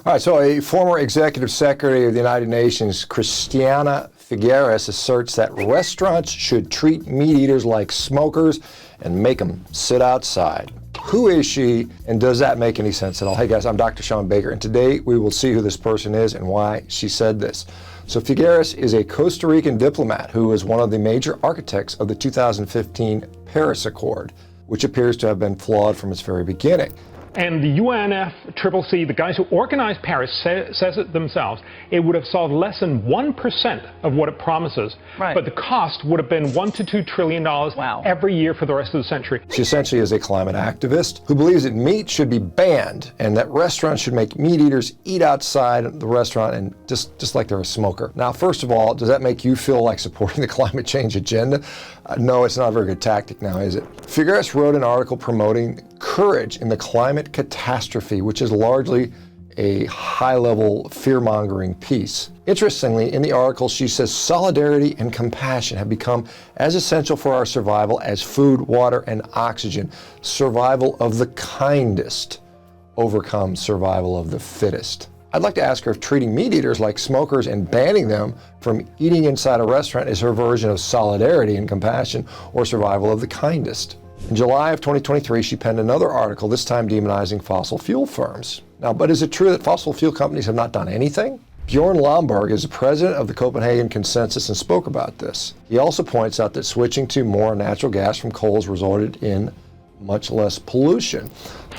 All right, so a former executive secretary of the United Nations, Christiana Figueres, asserts that restaurants should treat meat eaters like smokers and make them sit outside. Who is she, and does that make any sense at all? Hey guys, I'm Dr. Shawn Baker, and today we will see who this person is and why she said this. So Figueres is a Costa Rican diplomat who is one of the major architects of the 2015 Paris Accord, which appears to have been flawed from its very beginning. And the UNFCCC, the guys who organized Paris, says it themselves, it would have solved less than 1% of what it promises. Right. But the cost would have been $1 to $2 trillion every year for the rest of the century. She essentially is a climate activist who believes that meat should be banned and that restaurants should make meat eaters eat outside the restaurant and just like they're a smoker. Now, first of all, does that make you feel like supporting the climate change agenda? No, it's not a very good tactic now, is it? Figueres wrote an article promoting courage in the climate catastrophe, which is largely a high-level fear-mongering piece. Interestingly, in the article, she says solidarity and compassion have become as essential for our survival as food, water, and oxygen. Survival of the kindest overcomes survival of the fittest. I'd like to ask her if treating meat eaters like smokers and banning them from eating inside a restaurant is her version of solidarity and compassion or survival of the kindest. In July of 2023, she penned another article, this time demonizing fossil fuel firms. Now, but is it true that fossil fuel companies have not done anything? Bjorn Lomborg is the president of the Copenhagen Consensus and spoke about this. He also points out that switching to more natural gas from coal has resulted in much less pollution.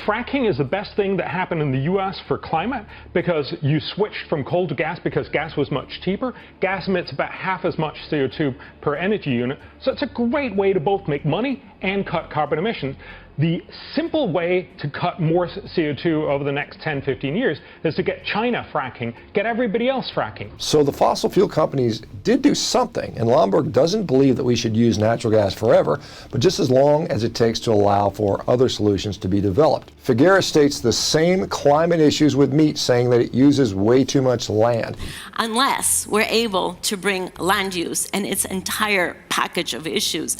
Fracking is the best thing that happened in the U.S. for climate because you switched from coal to gas because gas was much cheaper. Gas emits about half as much CO2 per energy unit, so it's a great way to both make money and cut carbon emissions. The simple way to cut more CO2 over the next 10, 15 years is to get China fracking, get everybody else fracking. So the fossil fuel companies did do something, and Lomborg doesn't believe that we should use natural gas forever, but just as long as it takes to allow for other solutions to be developed. Figueres states the same climate issues with meat, saying that it uses way too much land. Unless we're able to bring land use and its entire package of issues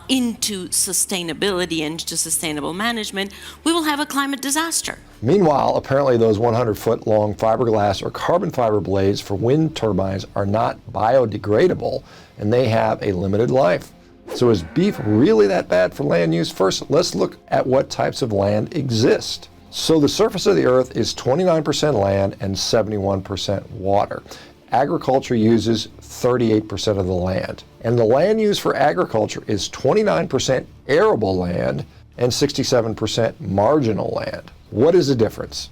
into sustainability and to sustainable management, we will have a climate disaster. Meanwhile, apparently those 100-foot long fiberglass or carbon fiber blades for wind turbines are not biodegradable, and they have a limited life. So is beef really that bad for land use? First, let's look at what types of land exist. So the surface of the earth is 29% land and 71% water. Agriculture uses 38% of the land. And the land used for agriculture is 29% arable land and 67% marginal land. What is the difference?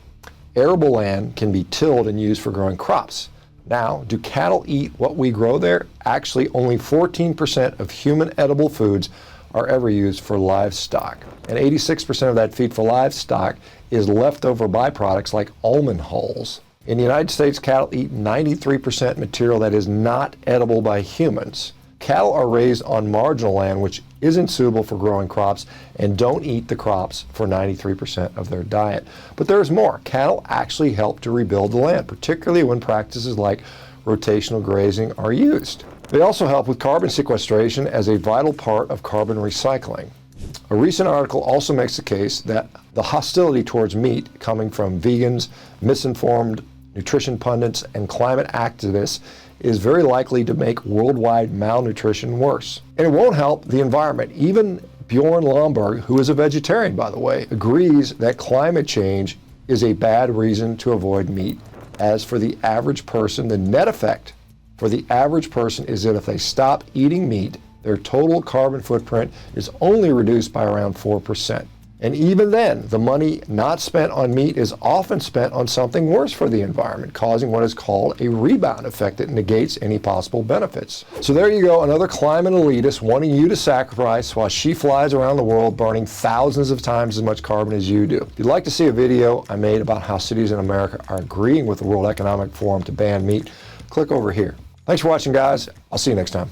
Arable land can be tilled and used for growing crops. Now, do cattle eat what we grow there? Actually, only 14% of human edible foods are ever used for livestock. And 86% of that feed for livestock is leftover byproducts like almond hulls. In the United States, cattle eat 93% material that is not edible by humans. Cattle are raised on marginal land which isn't suitable for growing crops and don't eat the crops for 93% of their diet. But there's more. Cattle actually help to rebuild the land, particularly when practices like rotational grazing are used. They also help with carbon sequestration as a vital part of carbon recycling. A recent article also makes the case that the hostility towards meat coming from vegans, misinformed nutrition pundits, and climate activists is very likely to make worldwide malnutrition worse. And it won't help the environment. Even Bjorn Lomborg, who is a vegetarian, by the way, agrees that climate change is a bad reason to avoid meat. As for the average person, the net effect for the average person is that if they stop eating meat, their total carbon footprint is only reduced by around 4%. And even then, the money not spent on meat is often spent on something worse for the environment, causing what is called a rebound effect that negates any possible benefits. So there you go, another climate elitist wanting you to sacrifice while she flies around the world burning thousands of times as much carbon as you do. If you'd like to see a video I made about how cities in America are agreeing with the World Economic Forum to ban meat, click over here. Thanks for watching, guys. I'll see you next time.